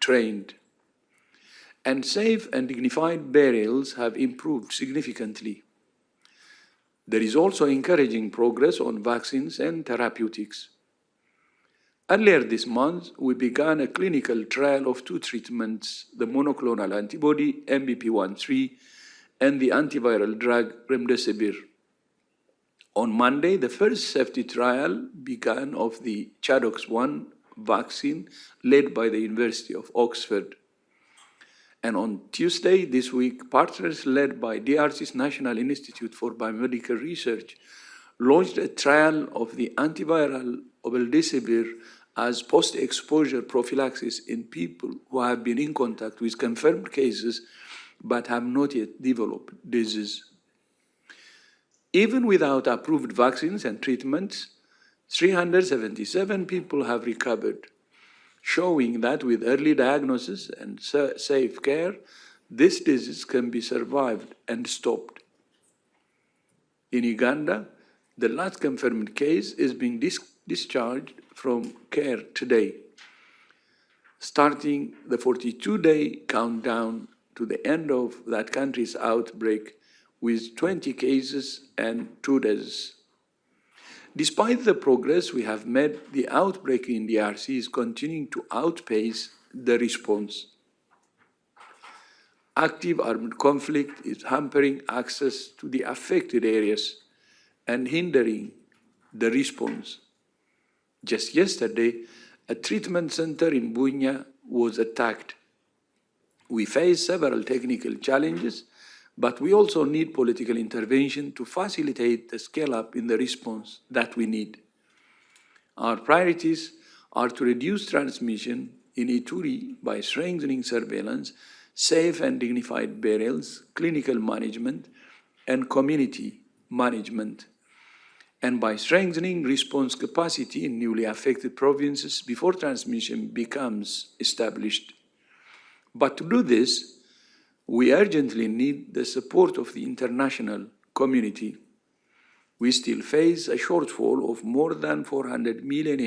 trained. And safe and dignified burials have improved significantly. There is also encouraging progress on vaccines and therapeutics. Earlier this month, we began a clinical trial of two treatments, the monoclonal antibody MBP13 and the antiviral drug remdesivir. On Monday, the first safety trial began of the ChAdOx1 vaccine led by the University of Oxford. And on Tuesday this week, partners led by DRC's National Institute for Biomedical Research launched a trial of the antiviral remdesivir as post-exposure prophylaxis in people who have been in contact with confirmed cases but have not yet developed disease. Even without approved vaccines and treatments, 377 people have recovered, showing that with early diagnosis and safe care, this disease can be survived and stopped. In Uganda, the last confirmed case is being discharged from care today, starting the 42-day countdown to the end of that country's outbreak with 20 cases and 2 deaths. Despite the progress we have made, the outbreak in DRC is continuing to outpace the response. Active armed conflict is hampering access to the affected areas and hindering the response. Just yesterday, a treatment center in Bunia was attacked. We face several technical challenges, but we also need political intervention to facilitate the scale-up in the response that we need. Our priorities are to reduce transmission in Ituri by strengthening surveillance, safe and dignified burials, clinical management, and community management, and by strengthening response capacity in newly affected provinces before transmission becomes established. But to do this, we urgently need the support of the international community. We still face a shortfall of more than $400 million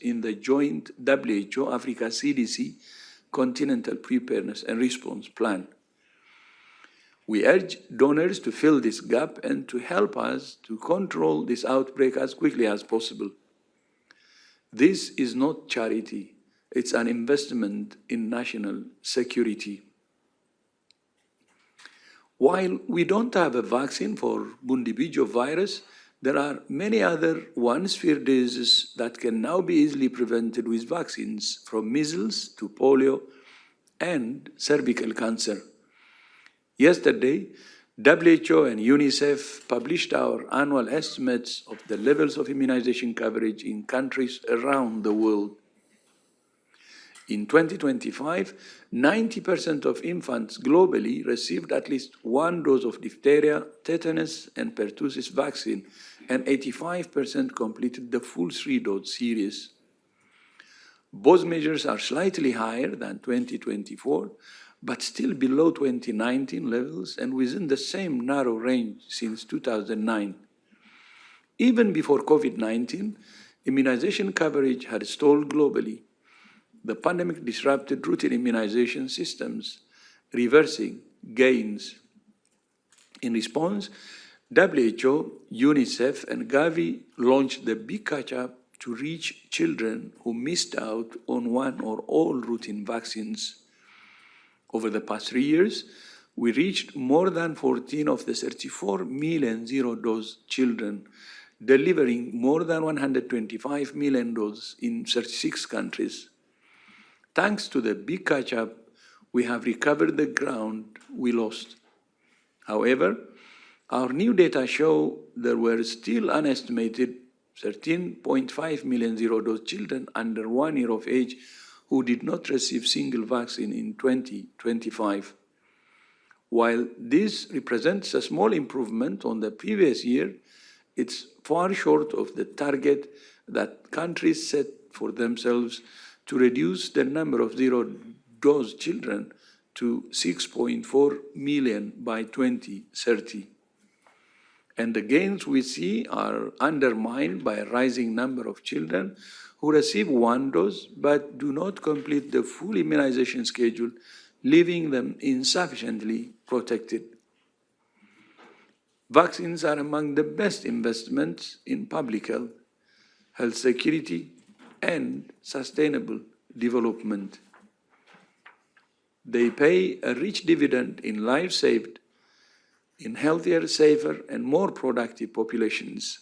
in the joint WHO Africa CDC Continental Preparedness and Response Plan. We urge donors to fill this gap and to help us to control this outbreak as quickly as possible. This is not charity, it's an investment in national security. While we don't have a vaccine for Bundibugyo virus, there are many other one-sphere diseases that can now be easily prevented with vaccines, from measles to polio and cervical cancer. Yesterday, WHO and UNICEF published our annual estimates of the levels of immunization coverage in countries around the world. In 2025, 90% of infants globally received at least one dose of diphtheria, tetanus, and pertussis vaccine, and 85% completed the full 3-dose series. Both measures are slightly higher than 2024, but still below 2019 levels and within the same narrow range since 2009. Even before COVID-19, immunization coverage had stalled globally. The pandemic disrupted routine immunization systems, reversing gains. In response, WHO, UNICEF, and Gavi launched the Big Catch-up to reach children who missed out on one or all routine vaccines. Over the past 3 years, we reached more than 14 of the 34 million zero-dose children, delivering more than 125 million doses in 36 countries. Thanks to the Big Catch-up, we have recovered the ground we lost. However, our new data show there were still an estimated 13.5 million zero-dose children under 1 year of age who did not receive single vaccine in 2025. While this represents a small improvement on the previous year, it's far short of the target that countries set for themselves to reduce the number of zero-dose children to 6.4 million by 2030. And the gains we see are undermined by a rising number of children who receive one dose but do not complete the full immunization schedule, leaving them insufficiently protected. Vaccines are among the best investments in public health, health security, and sustainable development. They pay a rich dividend in lives saved, in healthier, safer, and more productive populations.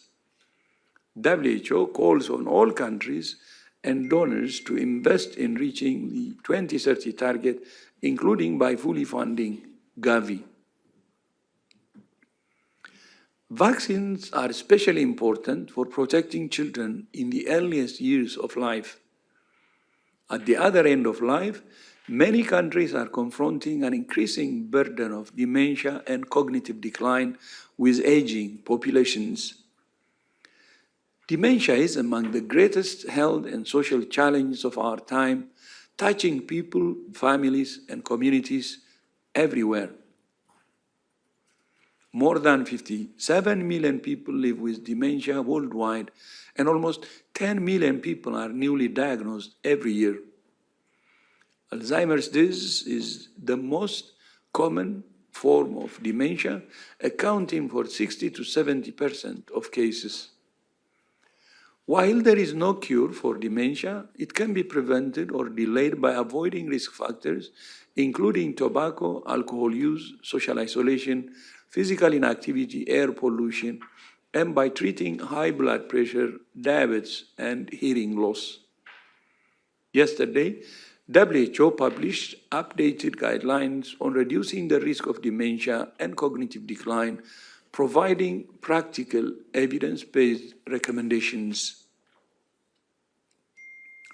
WHO calls on all countries and donors to invest in reaching the 2030 target, including by fully funding Gavi. Vaccines are especially important for protecting children in the earliest years of life. At the other end of life, many countries are confronting an increasing burden of dementia and cognitive decline with aging populations. Dementia is among the greatest health and social challenges of our time, touching people, families, and communities everywhere. More than 57 million people live with dementia worldwide, and almost 10 million people are newly diagnosed every year. Alzheimer's disease is the most common form of dementia, accounting for 60 to 70% of cases. While there is no cure for dementia, it can be prevented or delayed by avoiding risk factors, including tobacco, alcohol use, social isolation, physical inactivity, air pollution, and by treating high blood pressure, diabetes, and hearing loss. Yesterday, WHO published updated guidelines on reducing the risk of dementia and cognitive decline, providing practical evidence-based recommendations.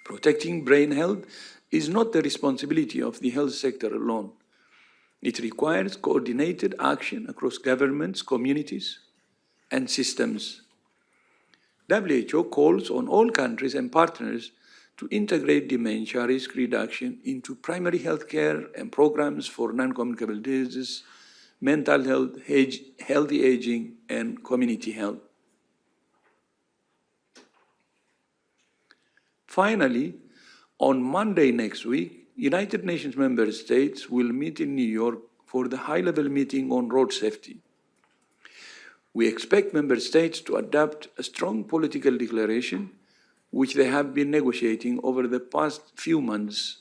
Protecting brain health is not the responsibility of the health sector alone. It requires coordinated action across governments, communities, and systems. WHO calls on all countries and partners to integrate dementia risk reduction into primary health care and programs for non-communicable diseases, mental health, healthy aging, and community health. Finally, on Monday next week, United Nations member states will meet in New York for the high-level meeting on road safety. We expect member states to adopt a strong political declaration, which they have been negotiating over the past few months.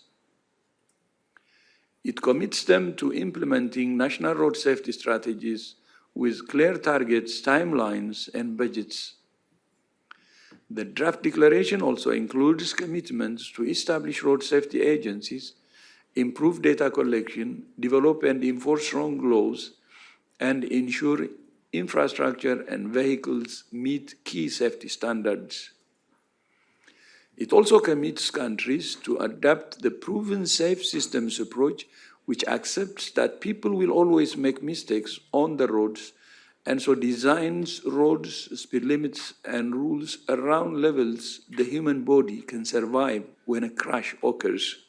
It commits them to implementing national road safety strategies with clear targets, timelines, and budgets. The draft declaration also includes commitments to establish road safety agencies, improve data collection, develop and enforce strong laws, and ensure infrastructure and vehicles meet key safety standards. It also commits countries to adopt the proven safe systems approach, which accepts that people will always make mistakes on the roads, and so designs roads, speed limits, and rules around levels the human body can survive when a crash occurs.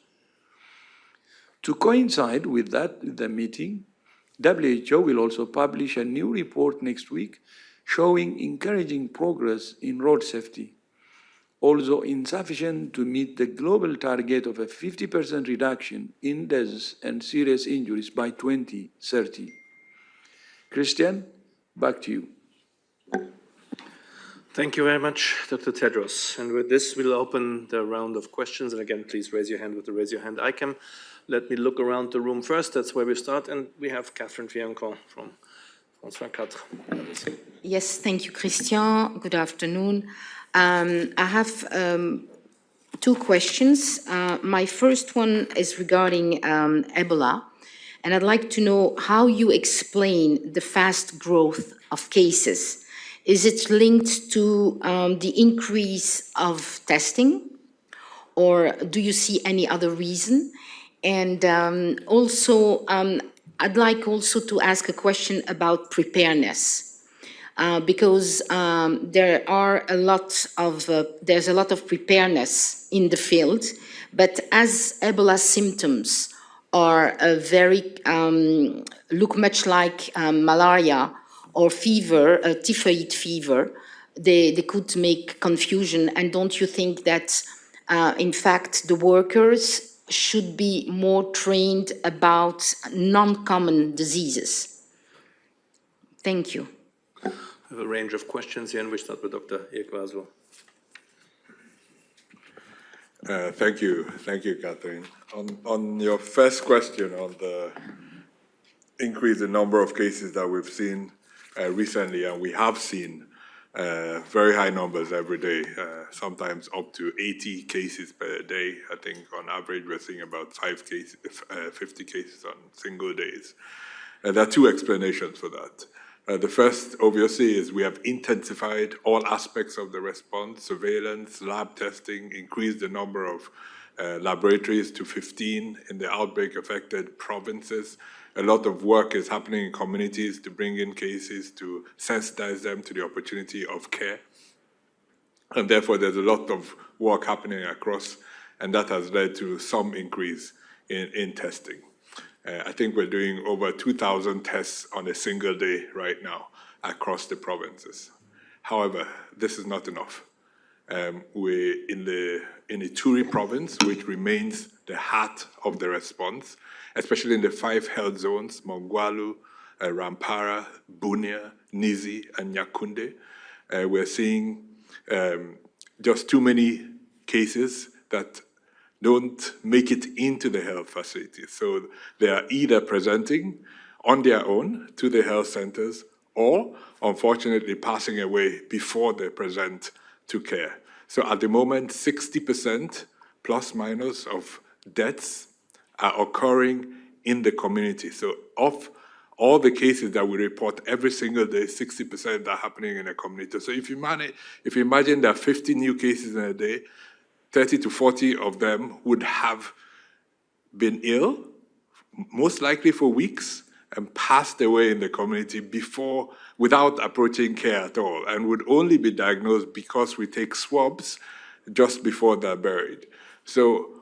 To coincide with the meeting, WHO will also publish a new report next week showing encouraging progress in road safety, although insufficient to meet the global target of a 50% reduction in deaths and serious injuries by 2030. Christian, back to you. Thank you very much, Dr. Tedros. And with this, we'll open the round of questions. And again, please raise your hand with the raise your hand icon. Let me look around the room first. That's where we start. And we have Catherine Fiancon from France 24. Yes, thank you, Christian. Good afternoon. I have two questions. My first one is regarding Ebola. And I'd like to know how you explain the fast growth of cases. Is it linked to the increase of testing, or do you see any other reason? And also, I'd like also to ask a question about preparedness, because there's a lot of preparedness in the field, but as Ebola symptoms are look much like malaria or fever, typhoid fever, they could make confusion. And don't you think that, in fact, the workers should be more trained about non-common diseases? Thank you. I have a range of questions here, and we start with Dr. Irkwazo. Thank you, Catherine. On your first question on the increase in number of cases that we've seen recently, and we have seen very high numbers every day, sometimes up to 80 cases per day. I think on average we're seeing about 50 cases on single days. There are two explanations for that. The first, obviously, is we have intensified all aspects of the response: surveillance, lab testing, increased the number of laboratories to 15 in the outbreak-affected provinces. A lot of work is happening in communities to bring in cases, to sensitize them to the opportunity of care. And therefore, there's a lot of work happening across, and that has led to some increase in testing. I think we're doing over 2,000 tests on a single day right now across the provinces. However, this is not enough. We're in Ituri province, which remains the heart of the response, especially in the 5 health zones: Mongwalu, Rampara, Bunia, Nizi, and Nyakunde. We're seeing just too many cases that don't make it into the health facilities. So they are either presenting on their own to the health centers or, unfortunately, passing away before they present to care. So at the moment, 60% plus minus of deaths are occurring in the community. So of all the cases that we report every single day, 60% are happening in a community. So if you imagine there are 50 new cases in a day, 30 to 40 of them would have been ill, most likely for weeks, and passed away in the community without approaching care at all, and would only be diagnosed because we take swabs just before they're buried. So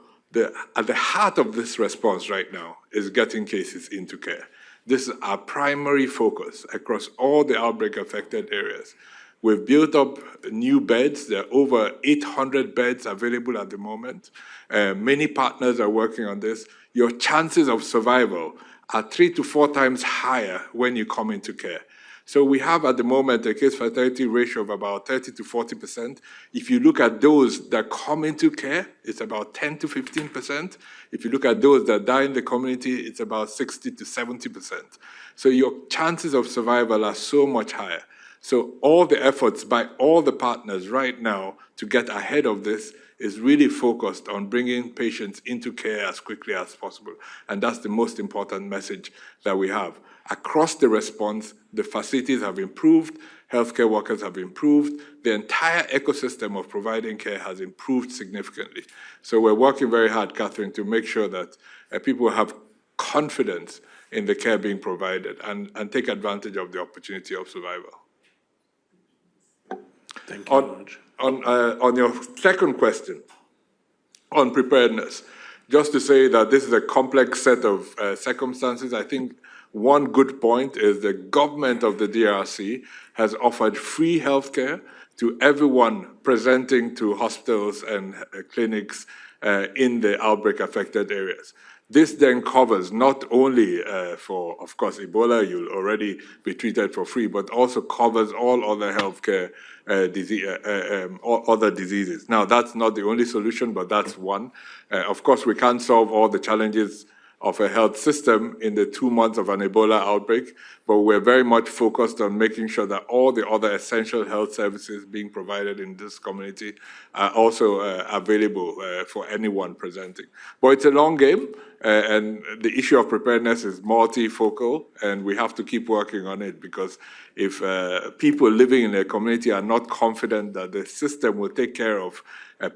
at the heart of this response right now is getting cases into care. This is our primary focus across all the outbreak-affected areas. We've built up new beds. There are over 800 beds available at the moment. Many partners are working on this. Your chances of survival are 3 to 4 times higher when you come into care. So we have at the moment a case fatality ratio of about 30 to 40%. If you look at those that come into care, it's about 10 to 15%. If you look at those that die in the community, it's about 60 to 70%. So your chances of survival are so much higher. So all the efforts by all the partners right now to get ahead of this is really focused on bringing patients into care as quickly as possible. And that's the most important message that we have. Across the response, the facilities have improved, healthcare workers have improved, the entire ecosystem of providing care has improved significantly. So we're working very hard, Catherine, to make sure that people have confidence in the care being provided and take advantage of the opportunity of survival. Thank you very much. On your second question, on preparedness, just to say that this is a complex set of circumstances. I think one good point is the government of the DRC has offered free healthcare to everyone presenting to hospitals and clinics in the outbreak-affected areas. This then covers not only for, of course, Ebola, you'll already be treated for free, but also covers all other healthcare other diseases. Now, that's not the only solution, but that's one. Of course, we can't solve all the challenges of a health system in the 2 months of an Ebola outbreak, but we're very much focused on making sure that all the other essential health services being provided in this community are also available for anyone presenting. But it's a long game, and the issue of preparedness is multifocal, and we have to keep working on it, because if people living in a community are not confident that the system will take care of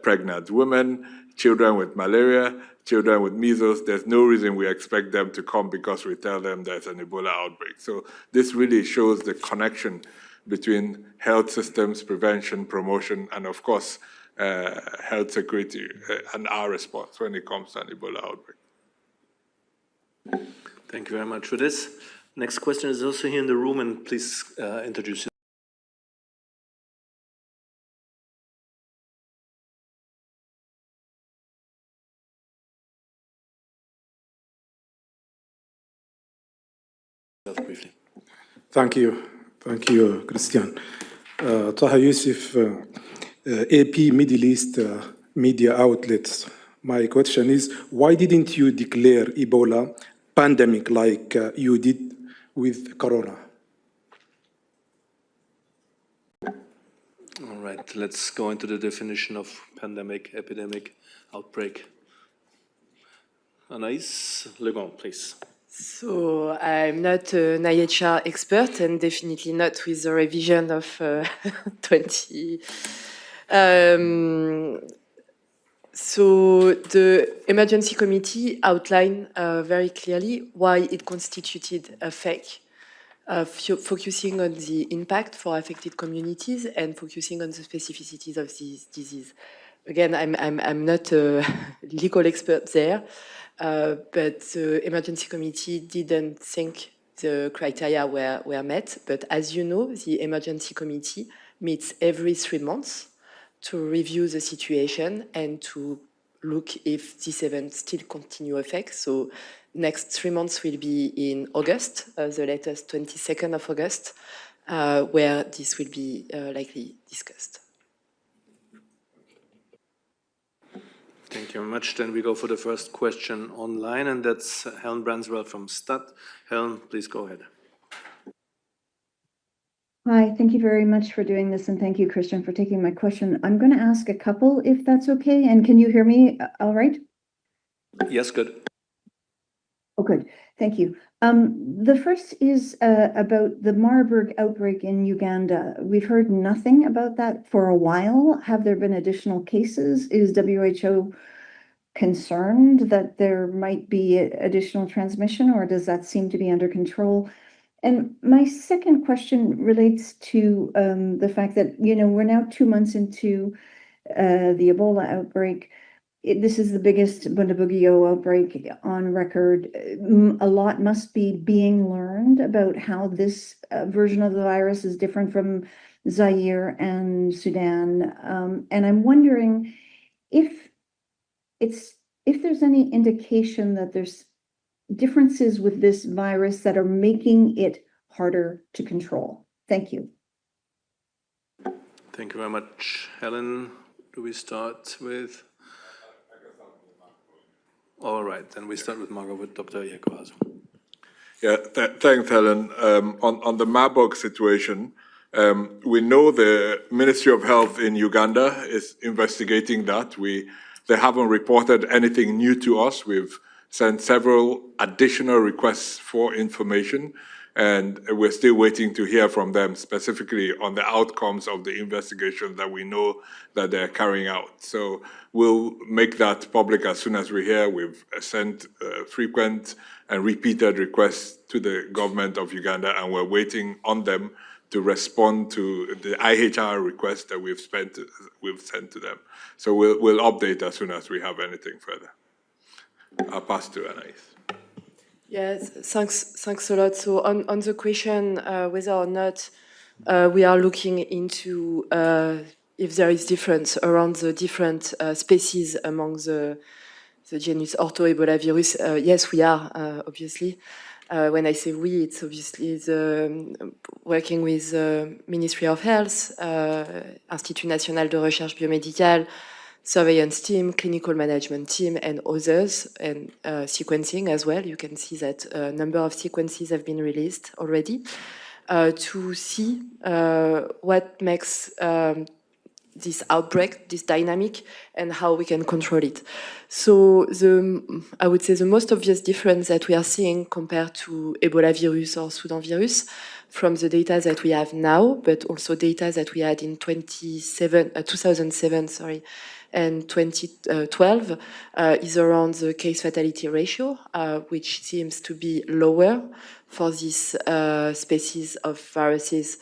pregnant women, children with malaria, children with measles, there's no reason we expect them to come because we tell them there's an Ebola outbreak. So this really shows the connection between health systems, prevention, promotion, and of course, health security and our response when it comes to an Ebola outbreak. Thank you very much for this. Next question is also here in the room, and please introduce yourself briefly. Thank you. Thank you, Christian. Taha Youssef, AP Middle East media outlets. My question is, why didn't you declare Ebola pandemic like you did with Corona? All right, let's go into the definition of pandemic, epidemic, outbreak. Anaïs Legon, please. So I'm not an IHR expert and definitely not with the revision of 20. So the emergency committee outlined very clearly why it constituted a fake, focusing on the impact for affected communities and focusing on the specificities of this disease. Again, I'm not a legal expert there, but the emergency committee didn't think the criteria were met. But as you know, the emergency committee meets every 3 months to review the situation and to look if this event still continue effect. So next 3 months will be in August, the latest 22nd of August, where this will be likely discussed. Thank you very much. Then we go for the first question online, and that's Helen Branswell from STAT. Helen, please go ahead. Hi, thank you very much for doing this, and thank you, Christian, for taking my question. I'm going to ask a couple, if that's okay, and can you hear me all right? Yes, good. Oh, good. Thank you. The first is about the Marburg outbreak in Uganda. We've heard nothing about that for a while. Have there been additional cases? Is WHO concerned that there might be additional transmission, or does that seem to be under control? And my second question relates to the fact that, we're now 2 months into the Ebola outbreak. This is the biggest Bundibugyo outbreak on record. A lot must be being learned about how this version of the virus is different from Zaire and Sudan. And I'm wondering if there's any indication that there's differences with this virus that are making it harder to control. Thank you. Thank you very much. Helen, do we start with? All right, then we start with Margot, with Dr. Yakohazu. Yeah, thanks, Helen. On the Marburg situation, we know the Ministry of Health in Uganda is investigating that. They haven't reported anything new to us. We've sent several additional requests for information, and we're still waiting to hear from them specifically on the outcomes of the investigation that we know that they're carrying out. So we'll make that public as soon as we hear. We've sent frequent and repeated requests to the government of Uganda, and we're waiting on them to respond to the IHR request that we've sent to them. So we'll update as soon as we have anything further. I'll pass to Anaïs. Yes, thanks a lot. So on the question whether or not we are looking into if there is difference around the different species among the genus Haut-Uele virus, yes, we are, obviously. When I say we, it's obviously working with the Ministry of Health, Institut National de Recherche Biomédicale, surveillance team, clinical management team, and others, and sequencing as well. You can see that a number of sequences have been released already to see what makes this outbreak, this dynamic, and how we can control it. So I would say the most obvious difference that we are seeing compared to Ebola virus or Sudan virus from the data that we have now, but also data that we had in 2007, and 2012 is around the case fatality ratio, which seems to be lower for this species of viruses.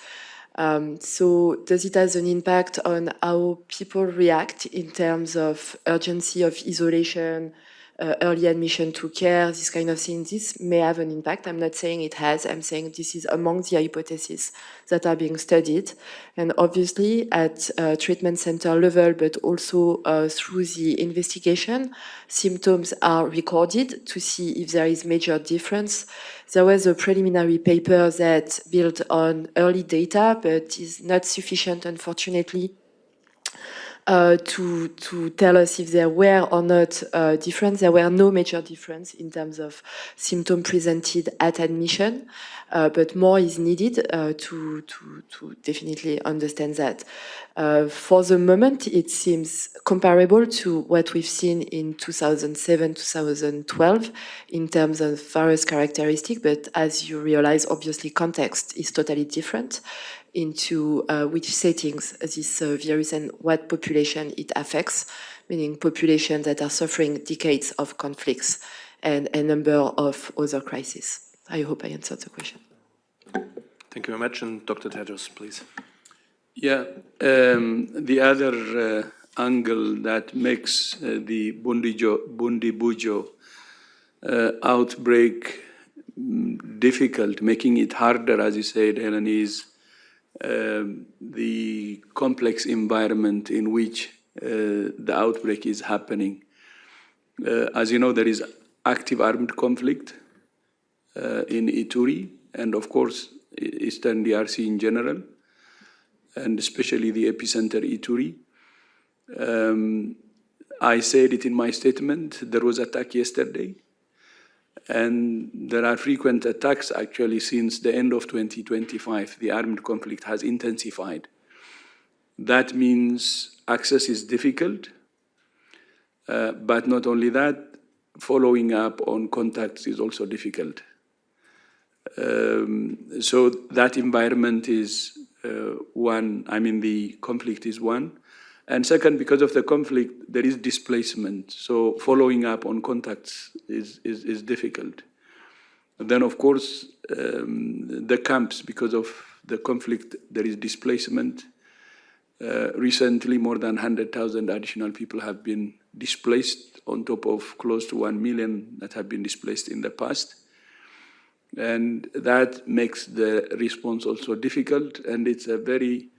So does it have an impact on how people react in terms of urgency of isolation, early admission to care, this kind of thing, this may have an impact. I'm not saying it has. I'm saying this is among the hypotheses that are being studied. And obviously at treatment center level, but also through the investigation, symptoms are recorded to see if there is major difference. There was a preliminary paper that built on early data, but is not sufficient, unfortunately, to tell us if there were or not difference. There were no major difference in terms of symptom presented at admission, but more is needed to definitely understand that. For the moment, it seems comparable to what we've seen in 2007, 2012 in terms of virus characteristic, but as you realize, obviously context is totally different into which settings this virus and what population it affects, meaning populations that are suffering decades of conflicts and a number of other crises. I hope I answered the question. Thank you very much. And Dr. Tedros, please. Yeah, the other angle that makes the Bundibujo outbreak difficult, making it harder, as you said, Helen, is the complex environment in which the outbreak is happening. As you know, there is active armed conflict in Ituri, and of course, Eastern DRC in general, and especially the epicenter Ituri. I said it in my statement, there was attack yesterday, and there are frequent attacks actually since the end of 2025. The armed conflict has intensified. That means access is difficult, but not only that, following up on contacts is also difficult. So that environment is one, I mean the conflict is one. And second, because of the conflict, there is displacement. So following up on contacts is difficult. And then of course, the camps, because of the conflict, there is displacement. Recently, more than 100,000 additional people have been displaced on top of close to 1 million that have been displaced in the past. And that makes the response also difficult, and it's a very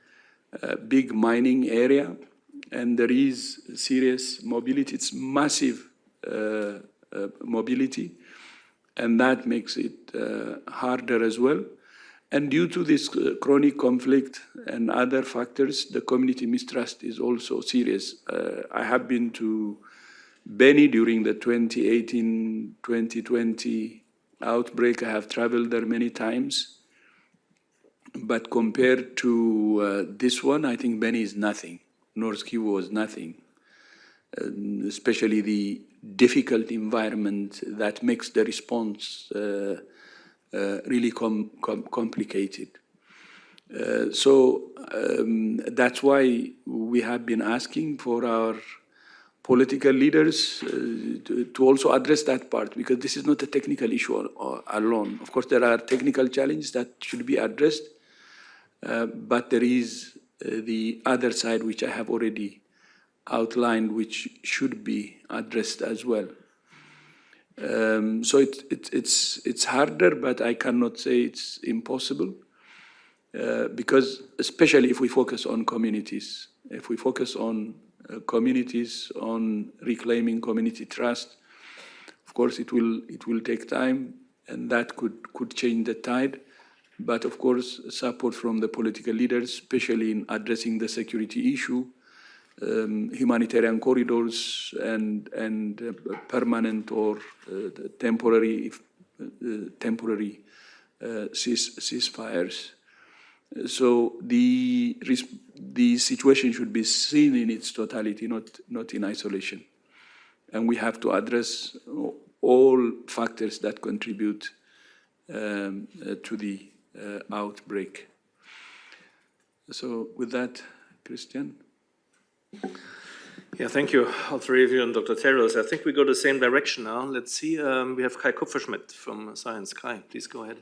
big mining area, and there is serious mobility. It's massive mobility, and that makes it harder as well. And due to this chronic conflict and other factors, the community mistrust is also serious. I have been to Beni during the 2018-2020 outbreak. I have traveled there many times. But compared to this one, I think Beni is nothing. North Kivu was nothing, especially the difficult environment that makes the response really complicated. So that's why we have been asking for our political leaders to also address that part, because this is not a technical issue alone. Of course, there are technical challenges that should be addressed, but there is the other side, which I have already outlined, which should be addressed as well. So it's harder, but I cannot say it's impossible, because especially if we focus on communities, if we focus on communities, on reclaiming community trust, of course it will take time, and that could change the tide. But of course, support from the political leaders, especially in addressing the security issue, humanitarian corridors, and permanent or temporary ceasefires. So the situation should be seen in its totality, not in isolation, and we have to address all factors that contribute to the outbreak. So with that, Christian. Yeah, thank you, all three of you, and Dr. Tedros. I think we go the same direction now. Let's see. We have Kai Kupferschmidt from Science. Kai, please go ahead.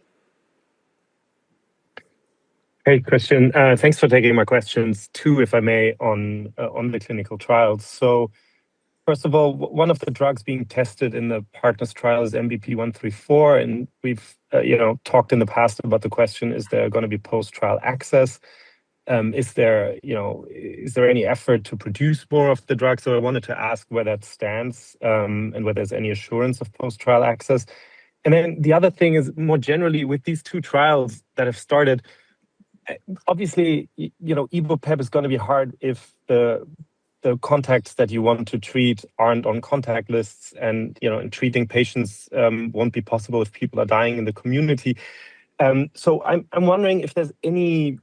Hey, Christian. Thanks for taking my questions. Two, if I may, on the clinical trials. So First of all, one of the drugs being tested in the partners trial is MBP134, and we've talked in the past about the question: is there going to be post-trial access? Is there any effort to produce more of the drug? So I wanted to ask where that stands and whether there's any assurance of post-trial access. And then the other thing is, more generally, with these two trials that have started, obviously, Ebola is going to be hard if the contacts that you want to treat aren't on contact lists, and treating patients won't be possible if people are dying in the community. So I'm wondering if there's any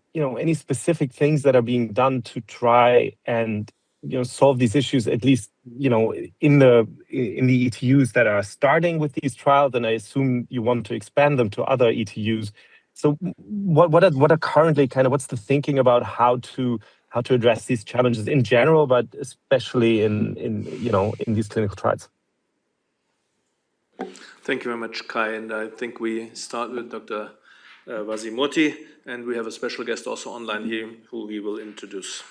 specific things that are being done to try and solve these issues, at least in the ETUs that are starting with these trials, and I assume you want to expand them to other ETUs. So what are currently what's the thinking about how to address these challenges in general, but especially in these clinical trials? Thank you very much, Kai. And I think we start with Dr. Vasimoti, and we have a special guest also online here who we will introduce.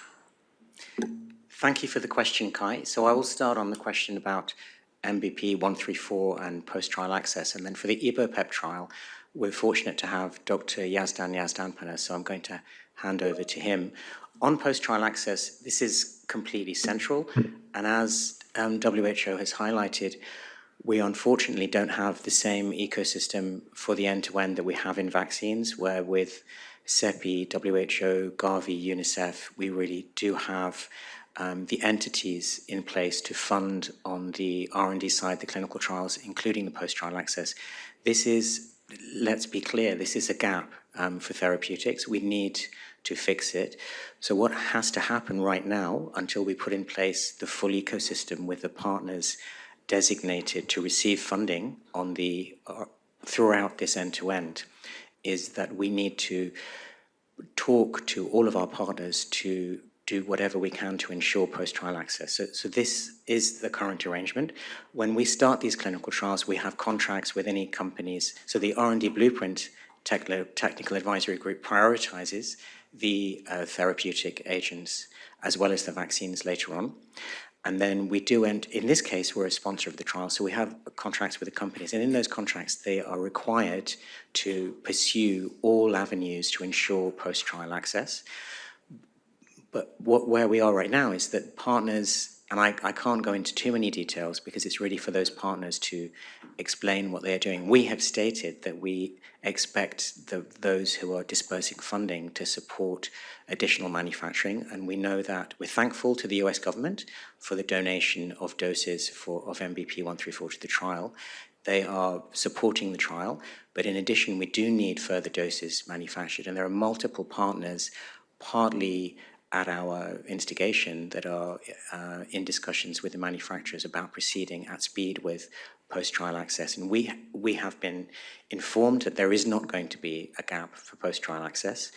Thank you for the question, Kai. So I will start on the question about MBP134 and post-trial access. And then for the Ebola trial, we're fortunate to have Dr. Yazdanpana, so I'm going to hand over to him. On post-trial access, this is completely central. And as WHO has highlighted, we unfortunately don't have the same ecosystem for the end-to-end that we have in vaccines, where with CEPI, WHO, Gavi, UNICEF, we really do have the entities in place to fund on the R&D side, the clinical trials, including the post-trial access. This is, let's be clear, this is a gap for therapeutics. We need to fix it. So what has to happen right now, until we put in place the full ecosystem with the partners designated to receive funding on the throughout this end-to-end, is that we need to talk to all of our partners to do whatever we can to ensure post-trial access. So this is the current arrangement. When we start these clinical trials, we have contracts with any companies. So the R&D Blueprint Technical Advisory Group prioritizes the therapeutic agents as well as the vaccines later on. And then we do, and in this case, we're a sponsor of the trial, so we have contracts with the companies. And in those contracts, they are required to pursue all avenues to ensure post-trial access. But where we are right now is that partners, and I can't go into too many details because it's really for those partners to explain what they're doing. We have stated that we expect those who are dispersing funding to support additional manufacturing, and we know that we're thankful to the US government for the donation of doses of MBP134 to the trial. They are supporting the trial, but in addition, we do need further doses manufactured, and there are multiple partners, partly at our instigation, that are in discussions with the manufacturers about proceeding at speed with post-trial access. And we have been informed that there is not going to be a gap for post-trial access.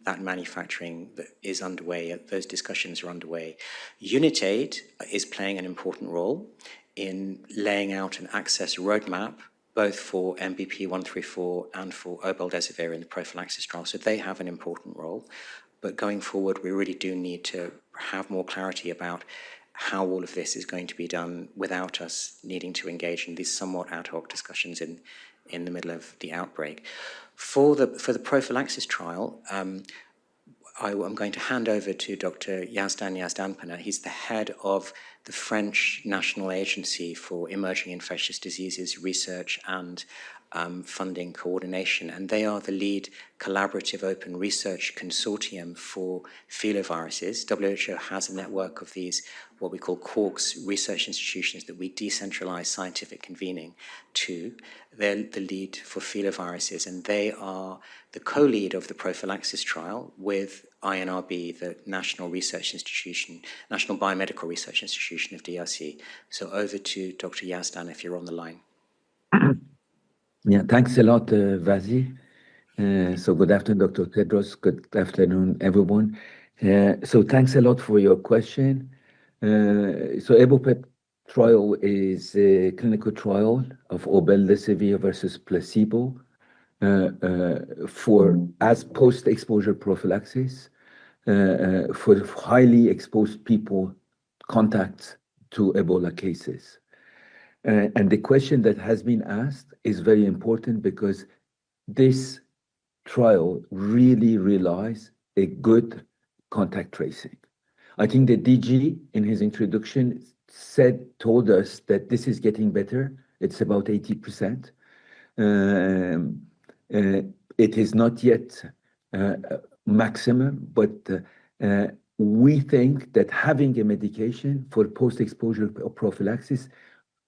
That manufacturing is underway, those discussions are underway. Unitaid is playing an important role in laying out an access roadmap, both for MBP134 and for obeldesivir in the prophylaxis trial. So they have an important role. But going forward, we really do need to have more clarity about how all of this is going to be done without us needing to engage in these somewhat ad hoc discussions in the middle of the outbreak. For the prophylaxis trial, I'm going to hand over to Dr. Yazdanpana. He's the head of the French National Agency for Emerging Infectious Diseases Research and Funding Coordination, and they are the lead collaborative open research consortium for filoviruses. WHO has a network of these, what we call CORCs, research institutions that we decentralize scientific convening to. They're the lead for filoviruses, and they are the co-lead of the prophylaxis trial with INRB, the National Research Institution, National Biomedical Research Institution of DRC. So over to Dr. Yazdan if you're on the line. Yeah, thanks a lot, Vazi. So good afternoon, Dr. Tedros. Good afternoon, everyone. So thanks a lot for your question. So Ebola trial is a clinical trial of obeldesivir versus placebo as post-exposure prophylaxis for highly exposed people, contacts to Ebola cases. And the question that has been asked is very important because this trial really relies a good contact tracing. I think the DG in his introduction told us that this is getting better. It's about 80%. It is not yet maximum, but we think that having a medication for post-exposure prophylaxis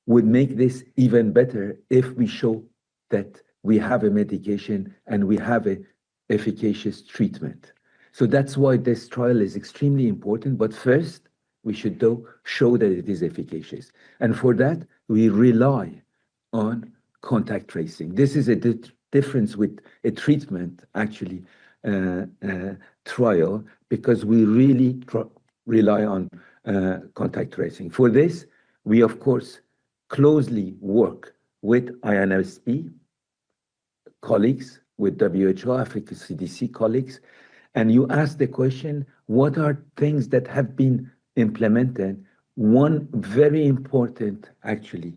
would make this even better if we show that we have a medication and we have an efficacious treatment. So that's why this trial is extremely important. But first, we should show that it is efficacious. And for that, we rely on contact tracing. This is a difference with a treatment, actually, trial, because we really rely on contact tracing. For this, we, of course, closely work with INSP colleagues, with WHO, Africa CDC colleagues. And you asked the question, what are things that have been implemented? One very important, actually,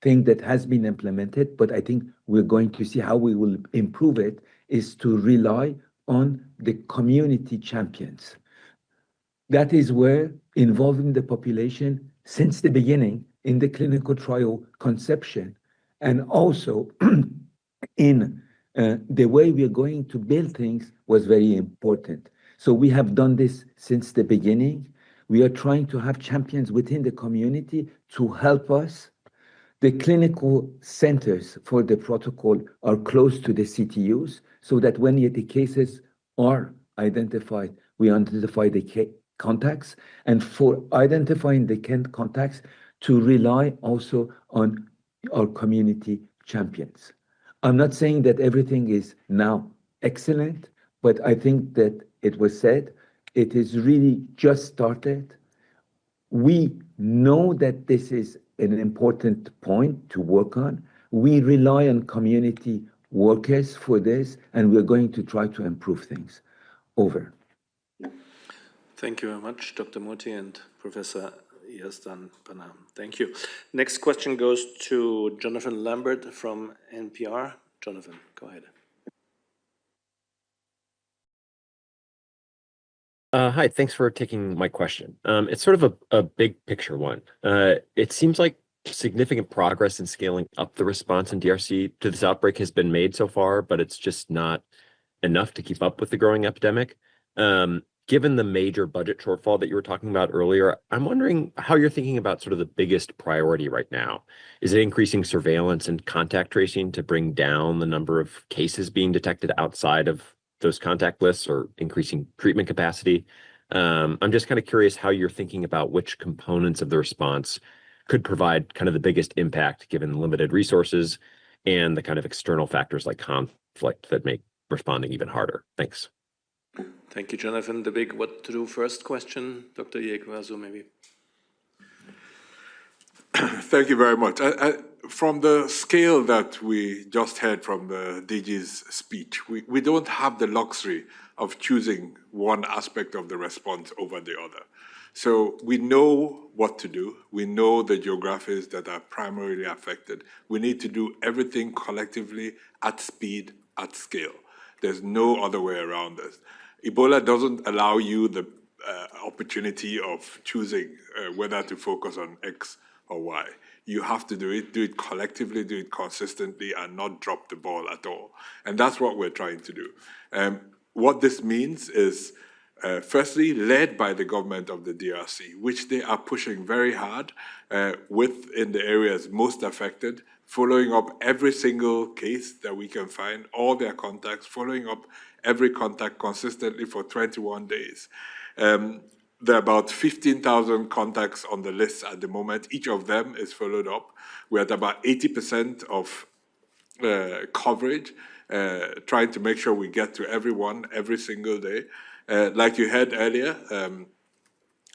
thing that has been implemented, but I think we're going to see how we will improve it, is to rely on the community champions. That is where involving the population since the beginning in the clinical trial conception and also in the way we are going to build things was very important. So we have done this since the beginning. We are trying to have champions within the community to help us. The clinical centers for the protocol are close to the CTUs so that when the cases are identified, we identify the contacts. And for identifying the contacts, to rely also on our community champions. I'm not saying that everything is now excellent, but I think that it was said, it is really just started. We know that this is an important point to work on. We rely on community workers for this, and we're going to try to improve things. Over. Thank you very much, Dr. Moti and Professor Yazdan Panam. Thank you. Next question goes to Jonathan Lambert from NPR. Jonathan, go ahead. Hi, thanks for taking my question. It's sort of a big picture one. It seems like significant progress in scaling up the response in DRC to this outbreak has been made so far, but it's just not enough to keep up with the growing epidemic. Given the major budget shortfall that you were talking about earlier, I'm wondering how you're thinking about sort of the biggest priority right now. Is it increasing surveillance and contact tracing to bring down the number of cases being detected outside of those contact lists, or increasing treatment capacity? I'm just kind of curious how you're thinking about which components of the response could provide kind of the biggest impact given limited resources and the kind of external factors like conflict that make responding even harder. Thanks. Thank you, Jonathan. The big what to do first question, Dr. Yekwazu, maybe. Thank you very much. From the scale that we just heard from the DG's speech, we don't have the luxury of choosing one aspect of the response over the other. So we know what to do. We know the geographies that are primarily affected. We need to do everything collectively at speed, at scale. There's no other way around this. Ebola doesn't allow you the opportunity of choosing whether to focus on X or Y. You have to do it collectively, do it consistently, and not drop the ball at all. And that's what we're trying to do. What this means is, firstly, led by the government of the DRC, which they are pushing very hard in the areas most affected, following up every single case that we can find, all their contacts, following up every contact consistently for 21 days. There are about 15,000 contacts on the list at the moment. Each of them is followed up. We're at about 80% of coverage, trying to make sure we get to everyone every single day. Like you heard earlier,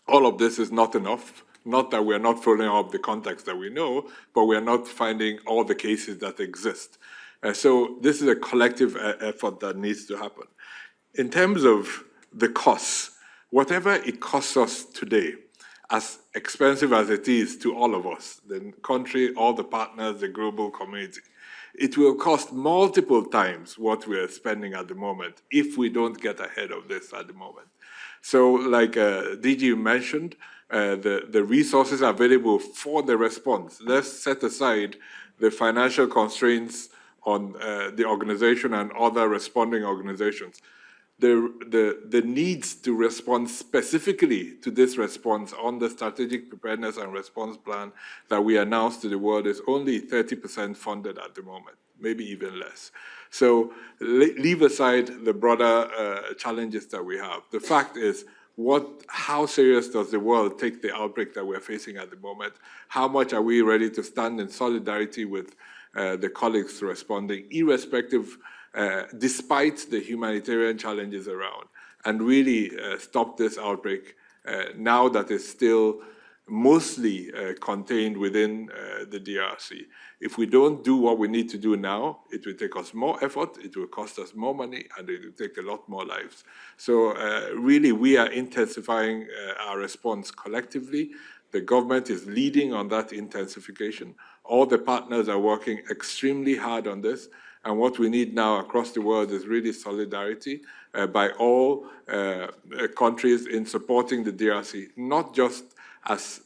all of this is not enough. Not that we're not following up the contacts that we know, but we're not finding all the cases that exist. So this is a collective effort that needs to happen. In terms of the costs, whatever it costs us today, as expensive as it is to all of us, the country, all the partners, the global community, it will cost multiple times what we are spending at the moment if we don't get ahead of this at the moment. So like DG mentioned, the resources available for the response, let's set aside the financial constraints on the organization and other responding organizations. The needs to respond specifically to this response on the strategic preparedness and response plan that we announced to the world is only 30% funded at the moment, maybe even less. So leave aside the broader challenges that we have. The fact is, how serious does the world take the outbreak that we're facing at the moment? How much are we ready to stand in solidarity with the colleagues responding, irrespective, despite the humanitarian challenges around, and really stop this outbreak now that it's still mostly contained within the DRC. If we don't do what we need to do now, it will take us more effort, it will cost us more money, and it will take a lot more lives. So really, we are intensifying our response collectively. The government is leading on that intensification. All the partners are working extremely hard on this. And what we need now across the world is really solidarity by all countries in supporting the DRC, not just as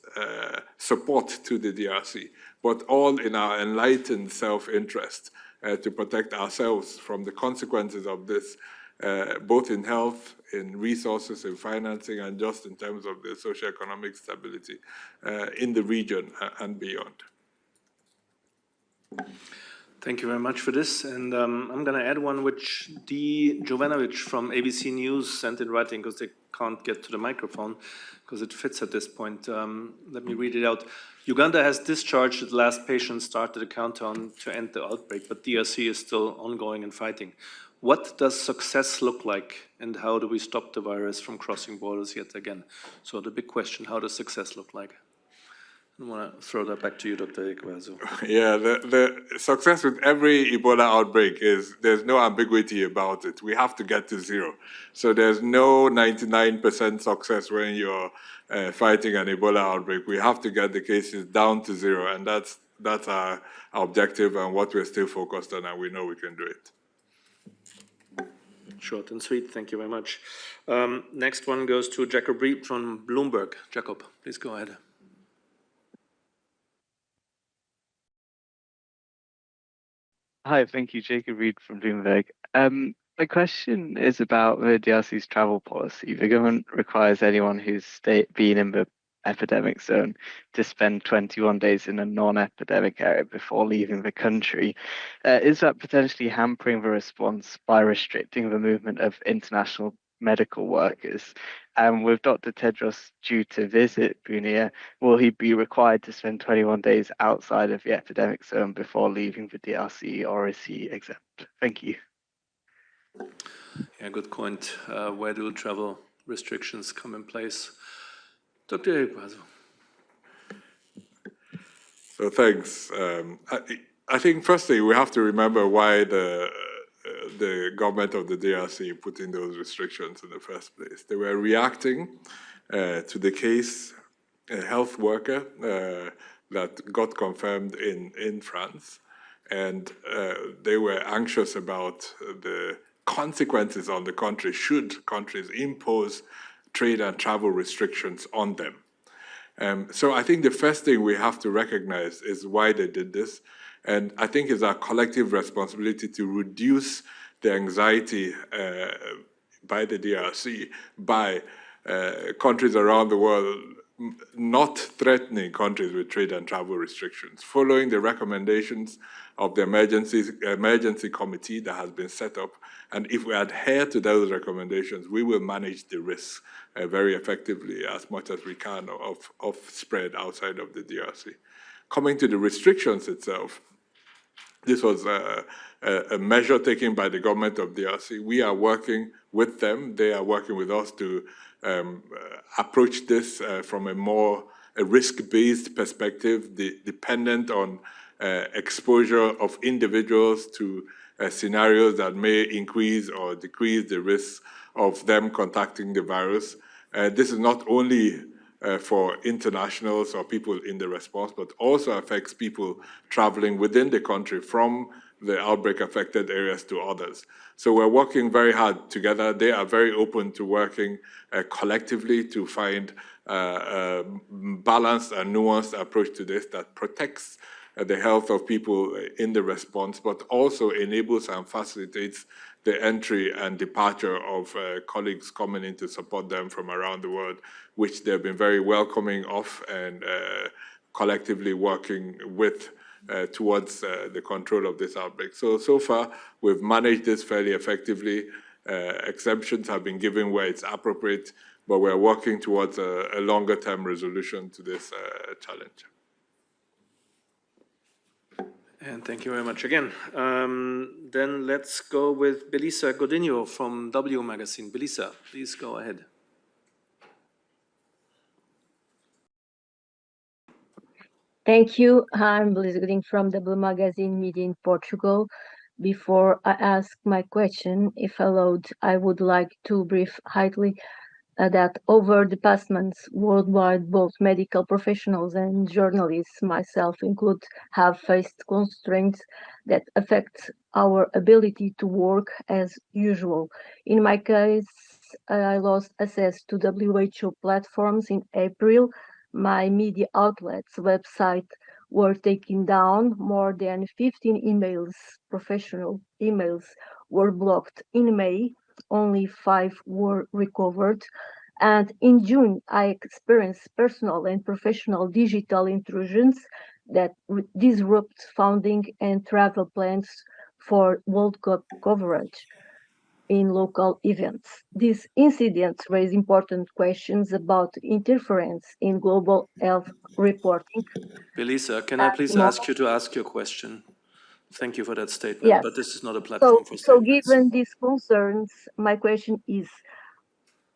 support to the DRC, but all in our enlightened self-interest to protect ourselves from the consequences of this, both in health, in resources, in financing, and just in terms of the socioeconomic stability in the region and beyond. Thank you very much for this. And I'm going to add one which D. Jovanovic from ABC News sent in writing because they can't get to the microphone because it fits at this point. Let me read it out. Uganda has discharged the last patient, started a countdown to end the outbreak, but DRC is still ongoing and fighting. What does success look like, and how do we stop the virus from crossing borders yet again? So the big question, how does success look like? I want to throw that back to you, Dr. Ikweazu. Yeah, the success with every Ebola outbreak is there's no ambiguity about it. We have to get to zero. So there's no 99% success when you're fighting an Ebola outbreak. We have to get the cases down to zero, and that's our objective and what we're still focused on, and we know we can do it. Short and sweet, thank you very much. Next one goes to Jacob Reed from Bloomberg. Jacob, please go ahead. Hi, thank you. Jacob Reed from Bloomberg. My question is about the DRC's travel policy. The government requires anyone who's been in the epidemic zone to spend 21 days in a non-epidemic area before leaving the country. Is that potentially hampering the response by restricting the movement of international medical workers? And with Dr. Tedros due to visit Bunia, will he be required to spend 21 days outside of the epidemic zone before leaving the DRC, or is he exempt? Thank you. Yeah, good point. Where do travel restrictions come in place? Dr. Ikweazu. So thanks. I think firstly, we have to remember why the government of the DRC put in those restrictions in the first place. They were reacting to the case, a health worker that got confirmed in France, and they were anxious about the consequences on the country should countries impose trade and travel restrictions on them. So I think the first thing we have to recognize is why they did this. And I think it's our collective responsibility to reduce the anxiety by the DRC, by countries around the world, not threatening countries with trade and travel restrictions, following the recommendations of the emergency committee that has been set up. And if we adhere to those recommendations, we will manage the risks very effectively as much as we can of spread outside of the DRC. Coming to the restrictions itself, this was a measure taken by the government of DRC. We are working with them. They are working with us to approach this from a risk-based perspective, dependent on exposure of individuals to scenarios that may increase or decrease the risk of them contacting the virus. This is not only for internationals or people in the response, but also affects people traveling within the country from the outbreak-affected areas to others. So we're working very hard together. They are very open to working collectively to find a balanced and nuanced approach to this that protects the health of people in the response, but also enables and facilitates the entry and departure of colleagues coming in to support them from around the world, which they've been very welcoming of and collectively working with towards the control of this outbreak. So far, we've managed this fairly effectively. Exemptions have been given where it's appropriate, but we're working towards a longer-term resolution to this challenge. And thank you very much again. Then let's go with Belisa Godinho from W Magazine. Belisa, please go ahead. Thank you. I'm Belisa Godinho from W Magazine Media in Portugal. Before I ask my question, if allowed, I would like to brief highly that over the past months, worldwide, both medical professionals and journalists, myself included, have faced constraints that affect our ability to work as usual. In my case, I lost access to WHO platforms in April. My media outlets' website were taken down. More than 15 emails, professional emails, were blocked in May. Only 5 were recovered. And in June, I experienced personal and professional digital intrusions that disrupt funding and travel plans for World Cup coverage in local events. These incidents raise important questions about interference in global health reporting. Belisa, can I please ask you to ask your question? Thank you for that statement, yes. But this is not a platform for So statements. given these concerns, my question is,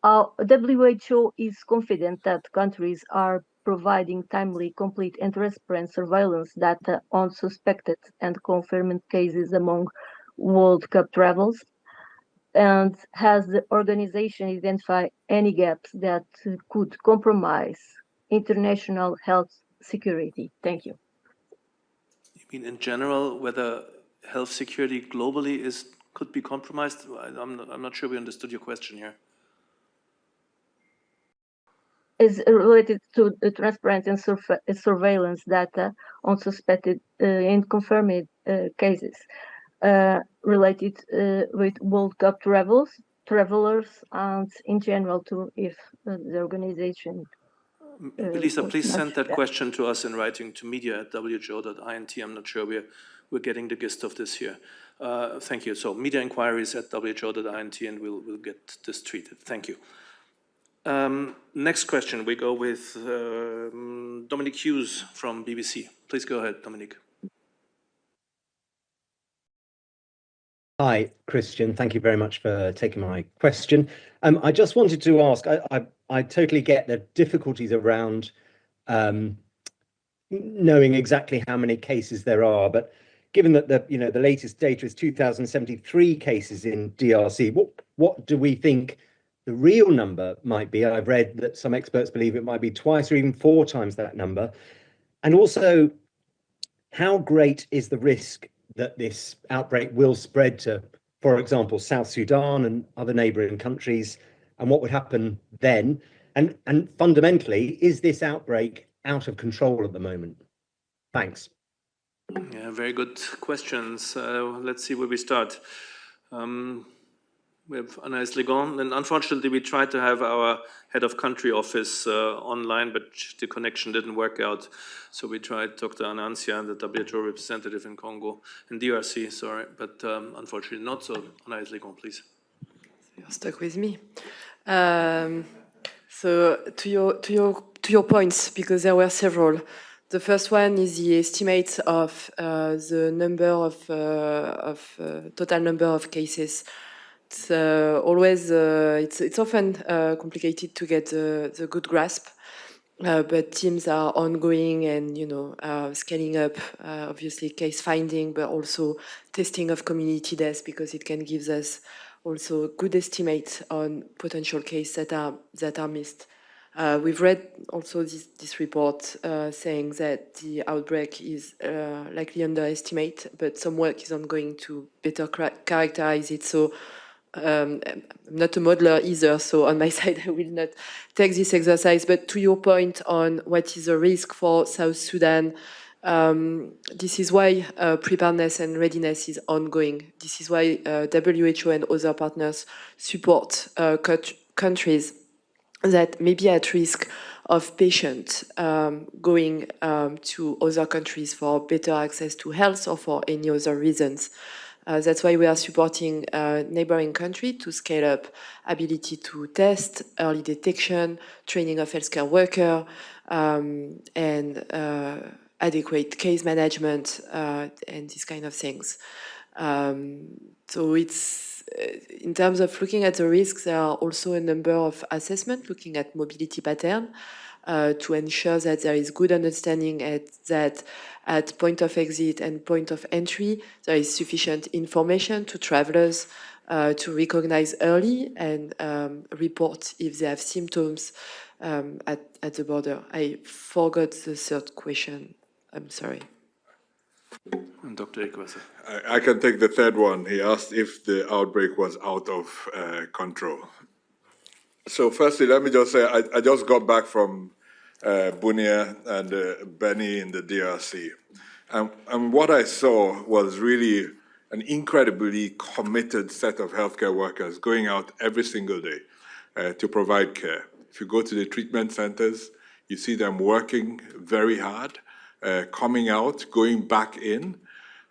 WHO is confident that countries are providing timely, complete and transparent surveillance data on suspected and confirmed cases among World Cup travels. And has the organization identified any gaps that could compromise international health security? Thank you. You mean in general, whether health security globally could be compromised? I'm not sure we understood your question here. Is related to the transparent and surveillance data on suspected and confirmed cases related with World Cup travelers, and in general too, if the organization. Belisa, please send that question to us in writing to media@who.int. I'm not sure we're getting the gist of this here. Thank you. So media inquiries at who.int, and we'll get this treated. Thank you. Next question, we go with Dominic Hughes from BBC. Please go ahead, Dominic. Hi, Christian. Thank you very much for taking my question. I just wanted to ask, I totally get the difficulties around knowing exactly how many cases there are, but given that the latest data is 2,073 cases in DRC, what do we think the real number might be? I've read that some experts believe it might be twice or even 4 times that number. And also, how great is the risk that this outbreak will spread to, for example, South Sudan and other neighboring countries, and what would happen then? And fundamentally, is this outbreak out of control at the moment? Thanks. Yeah, very good questions. Let's see where we start. We have Anaïs Legon, and unfortunately we tried to have our head of country office online, but the connection didn't work out. So we tried Dr. Anancia, the WHO representative in Congo, in DRC, sorry, but unfortunately not. So Anaïs Legon, please. You're stuck with me. So to your points, because there were several. The first one is the estimate of the number of total number of cases. It's always it's often complicated to get the good grasp, but teams are ongoing and scaling up obviously case finding, but also testing of community deaths, because it can give us also good estimates on potential cases that are missed. We've read also this report saying that the outbreak is likely underestimated, but some work is ongoing to better characterize it. So I'm not a modeler either, so on my side, I will not take this exercise. But to your point on what is the risk for South Sudan, this is why preparedness and readiness is ongoing. This is why WHO and other partners support countries that may be at risk of patients going to other countries for better access to health or for any other reasons. That's why we are supporting neighboring countries to scale up ability to test, early detection, training of healthcare workers, and adequate case management and these kind of things. So it's in terms of looking at the risks, there are also a number of assessments looking at mobility pattern to ensure that there is good understanding that at point of exit and point of entry, there is sufficient information to travelers to recognize early and report if they have symptoms at the border. I forgot the third question. I'm sorry. And Dr. Ekwese. I can take the third one. He asked if the outbreak was out of control. So firstly, let me just say, I just got back from Bunia and Beni in the DRC. And what I saw was really an incredibly committed set of healthcare workers going out every single day to provide care. If you go to the treatment centers, you see them working very hard, coming out, going back in.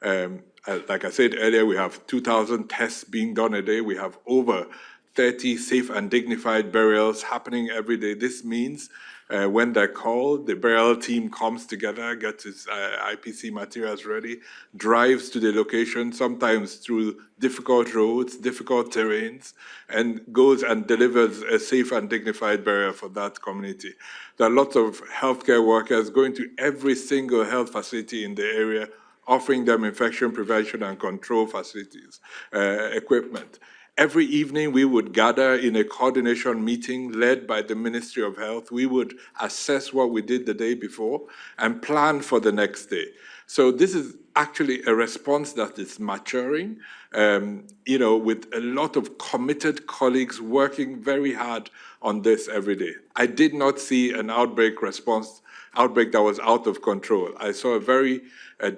Like I said earlier, we have 2,000 tests being done a day. We have over 30 safe and dignified burials happening every day. This means when they're called, the burial team comes together, gets its IPC materials ready, drives to the location, sometimes through difficult roads, difficult terrains, and goes and delivers a safe and dignified burial for that community. There are lots of healthcare workers going to every single health facility in the area, offering them infection prevention and control facilities, equipment. Every evening, we would gather in a coordination meeting led by the Ministry of Health. We would assess what we did the day before and plan for the next day. So this is actually a response that is maturing, with a lot of committed colleagues working very hard on this every day. I did not see an outbreak that was out of control. I saw a very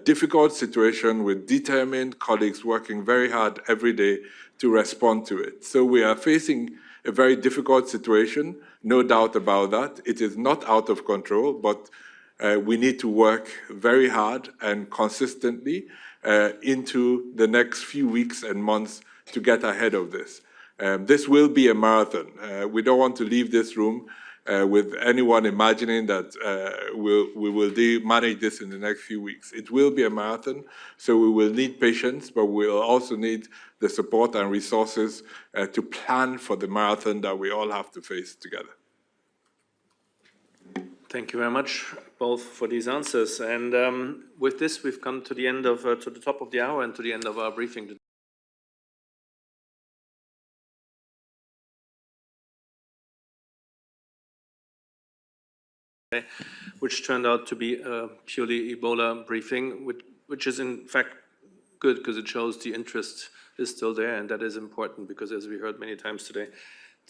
difficult situation with determined colleagues working very hard every day to respond to it. So we are facing a very difficult situation, no doubt about that. It is not out of control, but we need to work very hard and consistently into the next few weeks and months to get ahead of this. This will be a marathon. We don't want to leave this room with anyone imagining that we will manage this in the next few weeks. It will be a marathon, so we will need patience, but we'll also need the support and resources to plan for the marathon that we all have to face together. Thank you very much, both, for these answers. And with this, we've come to the end of, to the top of the hour and to the end of our briefing. Which turned out to be a purely Ebola briefing, which is in fact good because it shows the interest is still there, and that is important because, as we heard many times today,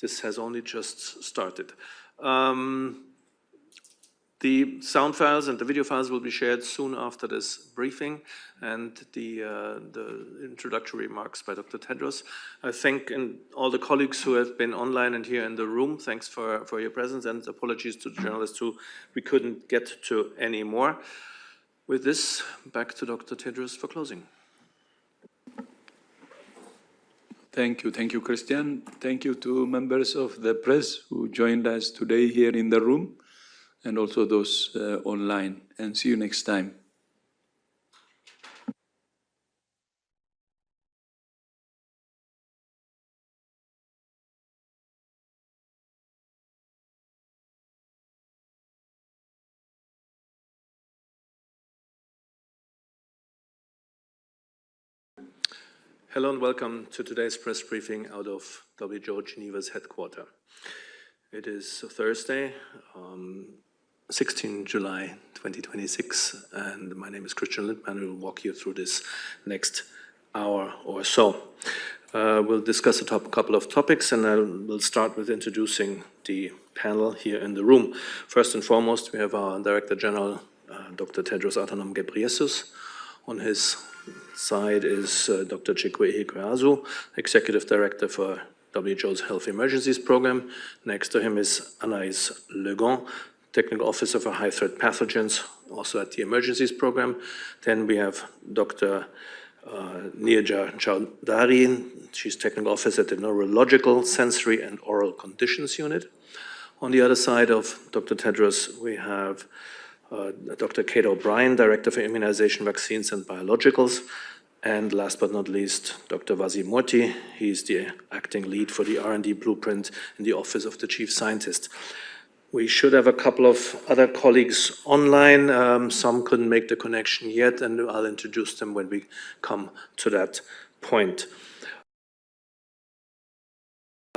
this has only just started. The sound files and the video files will be shared soon after this briefing, and the introductory remarks by Dr. Tedros. I thank all the colleagues who have been online and here in the room. Thanks for your presence, and apologies to the journalists who we couldn't get to any more. With this, back to Dr. Tedros for closing. Thank you, Christian. Thank you to members of the press who joined us today here in the room, and also those online. And see you next time. Hello and welcome to today's press briefing out of WHO Geneva's headquarters. It is Thursday, 16 July 2026, and my name is Christian Littmann. I will walk you through this next hour or so. We'll discuss a couple of topics, and we'll start with introducing the panel here in the room. First and foremost, we have our Director General, Dr. Tedros Adhanom Ghebreyesus. On his side is Dr. Chikwe Ihikweazu, Executive Director for WHO's Health Emergencies Program. Next to him is Anaïs Legon, Technical Officer for High Threat Pathogens, also at the Emergencies Program. Then we have Dr. Neerja Chowdhury. She's Technical Officer at the Neurological, Sensory and Oral Conditions Unit. On the other side of Dr. Tedros, we have Dr. Kate O'Brien, Director for Immunization, Vaccines and Biologicals. And last but not least, Dr. Vazi Murthy. He's the acting lead for the R&D blueprint in the Office of the Chief Scientist. We should have a couple of other colleagues online. Some couldn't make the connection yet, and I'll introduce them when we come to that point.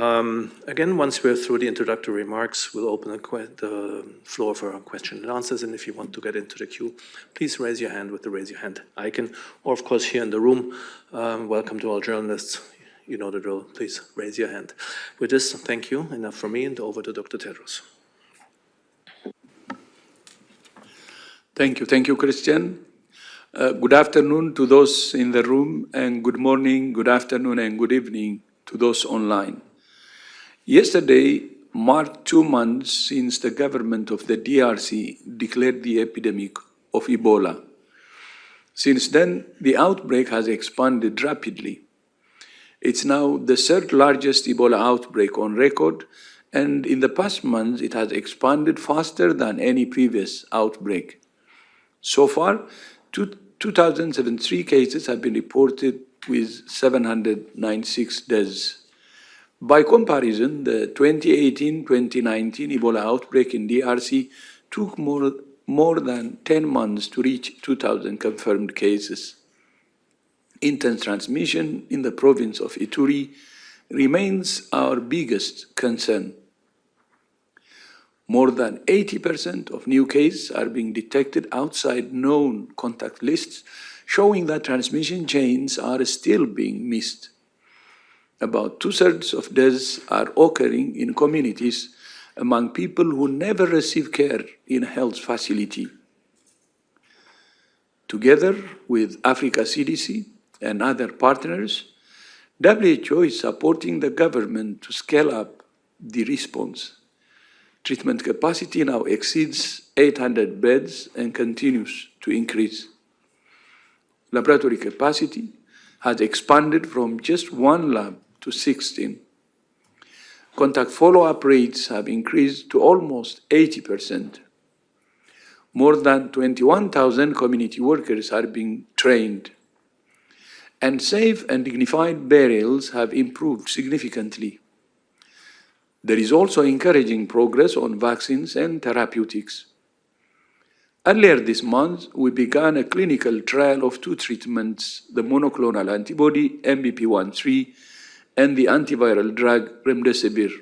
Again, once we're through the introductory remarks, we'll open the floor for questions and answers. And if you want to get into the queue, please raise your hand with the raise your hand icon. Or, of course, here in the room, welcome to all journalists. You know the drill. Please raise your hand. With this, thank you. Enough from me, and over to Dr. Tedros. Thank you, Christian. Good afternoon to those in the room, and good morning, good afternoon, and good evening to those online. Yesterday marked 2 months since the government of the DRC declared the epidemic of Ebola. Since then, the outbreak has expanded rapidly. It's now the third largest Ebola outbreak on record, and in the past months, it has expanded faster than any previous outbreak. So far, 2,073 cases have been reported with 796 deaths. By comparison, the 2018-2019 Ebola outbreak in DRC took more than 10 months to reach 2,000 confirmed cases. Intense transmission in the province of Ituri remains our biggest concern. More than 80% of new cases are being detected outside known contact lists, showing that transmission chains are still being missed. About 2/3 of deaths are occurring in communities among people who never receive care in a health facility. Together with Africa CDC and other partners, WHO is supporting the government to scale up the response. Treatment capacity now exceeds 800 beds and continues to increase. Laboratory capacity has expanded from just 1 lab to 16. Contact follow-up rates have increased to almost 80%. More than 21,000 community workers are being trained. And safe and dignified burials have improved significantly. There is also encouraging progress on vaccines and therapeutics. Earlier this month, we began a clinical trial of 2 treatments, the monoclonal antibody MBP13 and the antiviral drug remdesivir.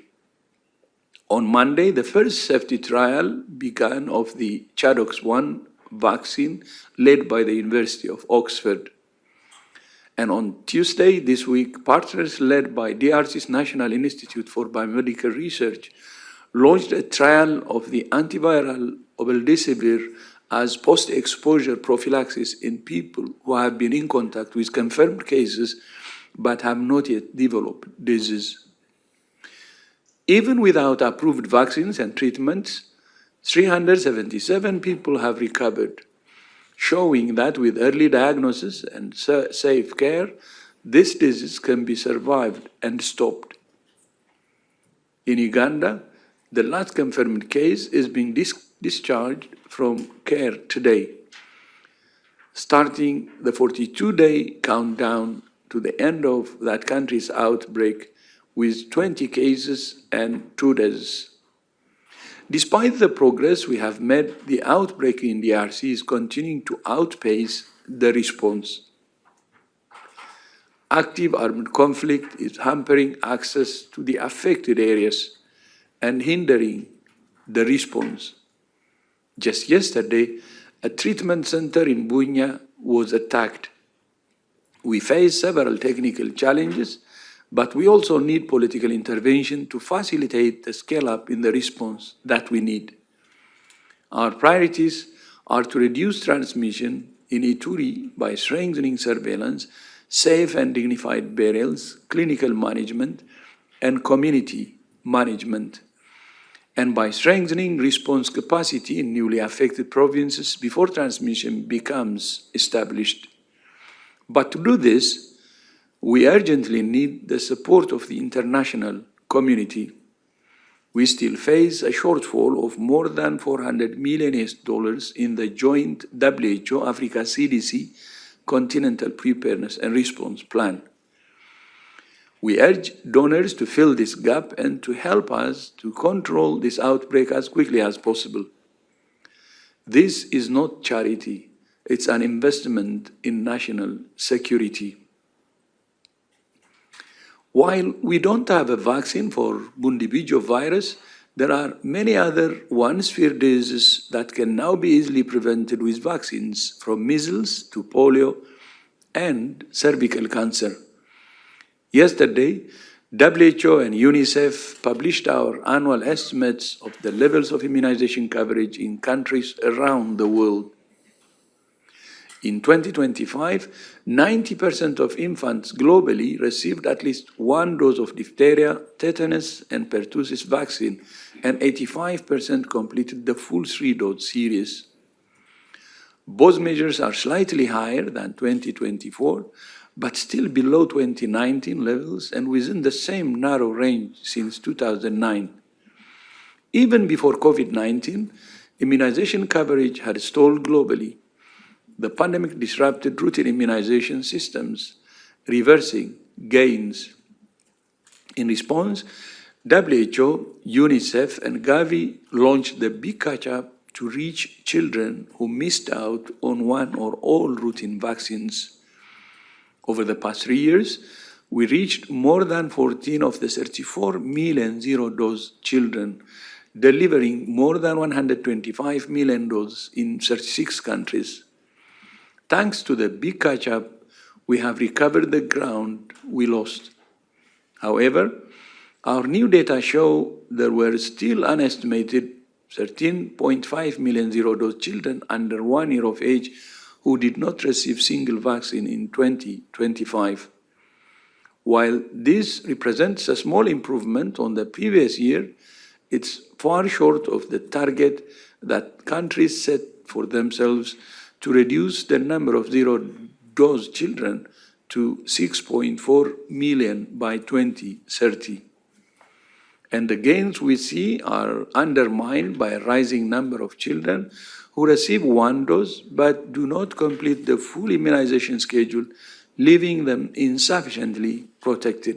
On Monday, the first safety trial began of the ChAdOx1 vaccine led by the University of Oxford. And on Tuesday this week, partners led by DRC's National Institute for Biomedical Research launched a trial of the antiviral remdesivir as post-exposure prophylaxis in people who have been in contact with confirmed cases but have not yet developed disease. Even without approved vaccines and treatments, 377 people have recovered, showing that with early diagnosis and safe care, this disease can be survived and stopped. In Uganda, the last confirmed case is being discharged from care today, starting the 42-day countdown to the end of that country's outbreak with 20 cases and 2 deaths. Despite the progress we have made, the outbreak in DRC is continuing to outpace the response. Active armed conflict is hampering access to the affected areas, and hindering the response. Just yesterday, a treatment center in Bunia was attacked. We face several technical challenges, but we also need political intervention to facilitate the scale-up in the response that we need. Our priorities are to reduce transmission in Ituri by strengthening surveillance, safe and dignified burials, clinical management, and community management, and by strengthening response capacity in newly affected provinces before transmission becomes established. But to do this, we urgently need the support of the international community. We still face a shortfall of more than $400 million in the joint WHO Africa CDC Continental Preparedness and Response Plan. We urge donors to fill this gap and to help us to control this outbreak as quickly as possible. This is not charity, it's an investment in national security. While we don't have a vaccine for Bundibugyo virus, there are many other one-sphere diseases that can now be easily prevented with vaccines, from measles to polio and cervical cancer. Yesterday, WHO and UNICEF published our annual estimates of the levels of immunization coverage in countries around the world. In 2025, 90% of infants globally received at least one dose of diphtheria, tetanus, and pertussis vaccine, and 85% completed the full 3-dose series. Both measures are slightly higher than 2024, but still below 2019 levels and within the same narrow range since 2009. Even before COVID-19, immunization coverage had stalled globally. The pandemic disrupted routine immunization systems, reversing gains. In response, WHO, UNICEF, and Gavi launched the Big Catch-up to reach children who missed out on one or all routine vaccines. Over the past 3 years, we reached more than 14 of the 34 million zero-dose children, delivering more than 125 million doses in 36 countries. Thanks to the Big Catch-up, we have recovered the ground we lost. However, our new data show there were still an estimated 13.5 million zero-dose children under 1 year of age who did not receive single vaccine in 2025. While this represents a small improvement on the previous year, it's far short of the target that countries set for themselves to reduce the number of zero-dose children to 6.4 million by 2030. And the gains we see are undermined by a rising number of children who receive one dose but do not complete the full immunization schedule, leaving them insufficiently protected.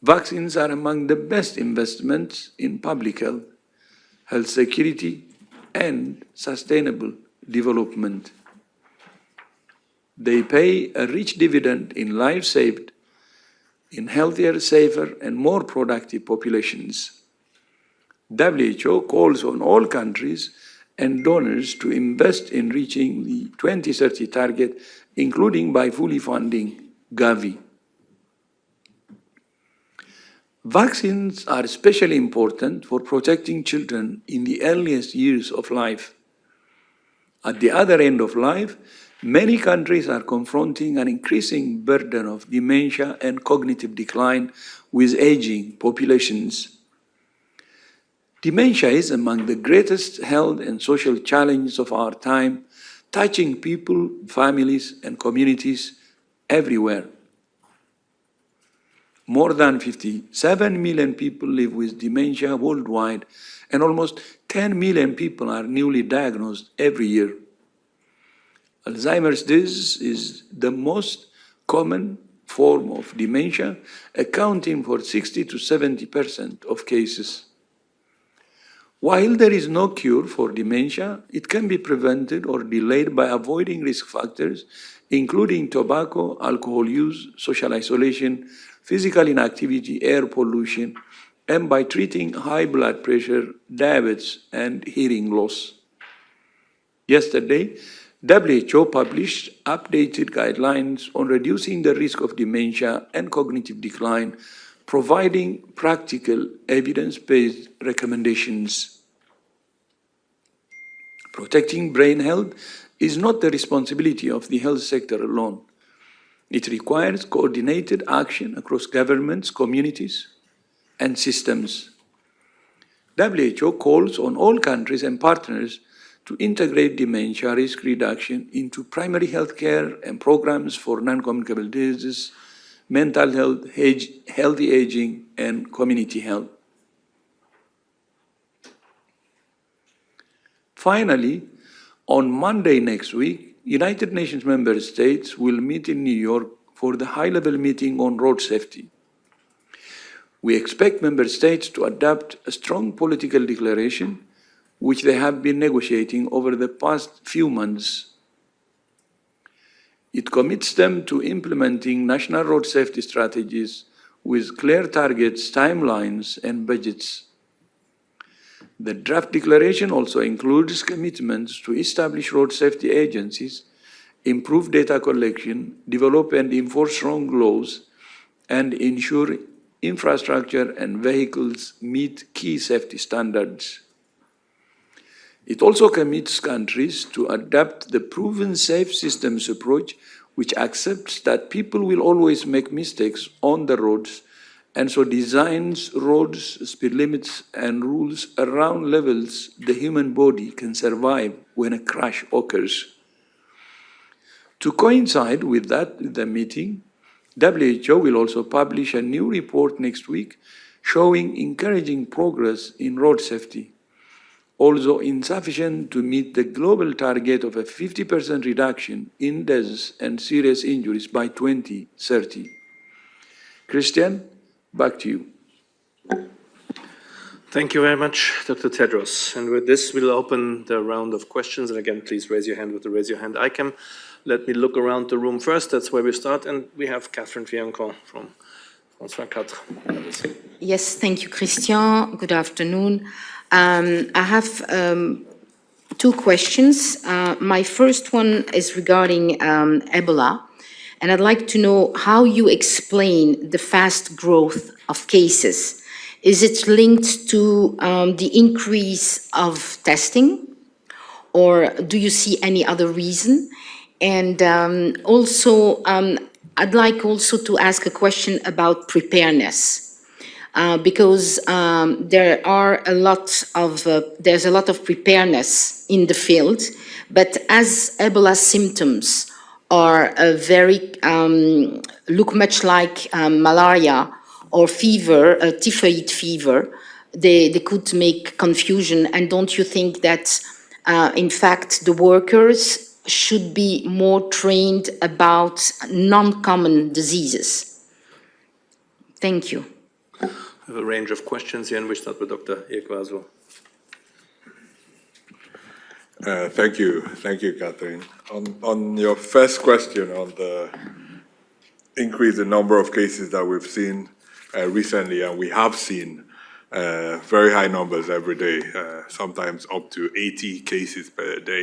Vaccines are among the best investments in public health, health security, and sustainable development. They pay a rich dividend in lives saved, in healthier, safer, and more productive populations. WHO calls on all countries and donors to invest in reaching the 2030 target, including by fully funding Gavi. Vaccines are especially important for protecting children in the earliest years of life. At the other end of life, many countries are confronting an increasing burden of dementia and cognitive decline with aging populations. Dementia is among the greatest health and social challenges of our time, touching people, families, and communities everywhere. More than 57 million people live with dementia worldwide, and almost 10 million people are newly diagnosed every year. Alzheimer's disease is the most common form of dementia, accounting for 60 to 70% of cases. While there is no cure for dementia, it can be prevented or delayed by avoiding risk factors, including tobacco, alcohol use, social isolation, physical inactivity, air pollution, and by treating high blood pressure, diabetes, and hearing loss. Yesterday, WHO published updated guidelines on reducing the risk of dementia and cognitive decline, providing practical evidence-based recommendations. Protecting brain health is not the responsibility of the health sector alone. It requires coordinated action across governments, communities, and systems. WHO calls on all countries and partners to integrate dementia risk reduction into primary health care and programs for non-communicable diseases, mental health, healthy aging, and community health. Finally, on Monday next week, United Nations member states will meet in New York for the high-level meeting on road safety. We expect member states to adopt a strong political declaration, which they have been negotiating over the past few months. It commits them to implementing national road safety strategies with clear targets, timelines, and budgets. The draft declaration also includes commitments to establish road safety agencies, improve data collection, develop and enforce strong laws, and ensure infrastructure and vehicles meet key safety standards. It also commits countries to adopt the proven safe systems approach, which accepts that people will always make mistakes on the roads, and so designs roads, speed limits, and rules around levels the human body can survive when a crash occurs. To coincide with the meeting, WHO will also publish a new report next week showing encouraging progress in road safety, although insufficient to meet the global target of a 50% reduction in deaths and serious injuries by 2030. Christian, back to you. Thank you very much, Dr. Tedros. And with this, we'll open the round of questions. And again, please raise your hand with the raise your hand icon. Let me look around the room first. That's where we start. And we have Catherine Fiancon from France 24. Yes, thank you, Christian. Good afternoon. I have two questions. My first one is regarding Ebola. And I'd like to know how you explain the fast growth of cases. Is it linked to the increase of testing? Or do you see any other reason? And also, I'd like also to ask a question about preparedness, because there's a lot of preparedness in the field, but as Ebola symptoms are look much like malaria or fever, typhoid fever, they could make confusion. And don't you think that, in fact, the workers should be more trained about non-common diseases? Thank you. I have a range of questions here, and we start with Dr. Ekwazo. Thank you, Catherine. On your first question on the increase in number of cases that we've seen recently, and we have seen very high numbers every day, sometimes up to 80 cases per day.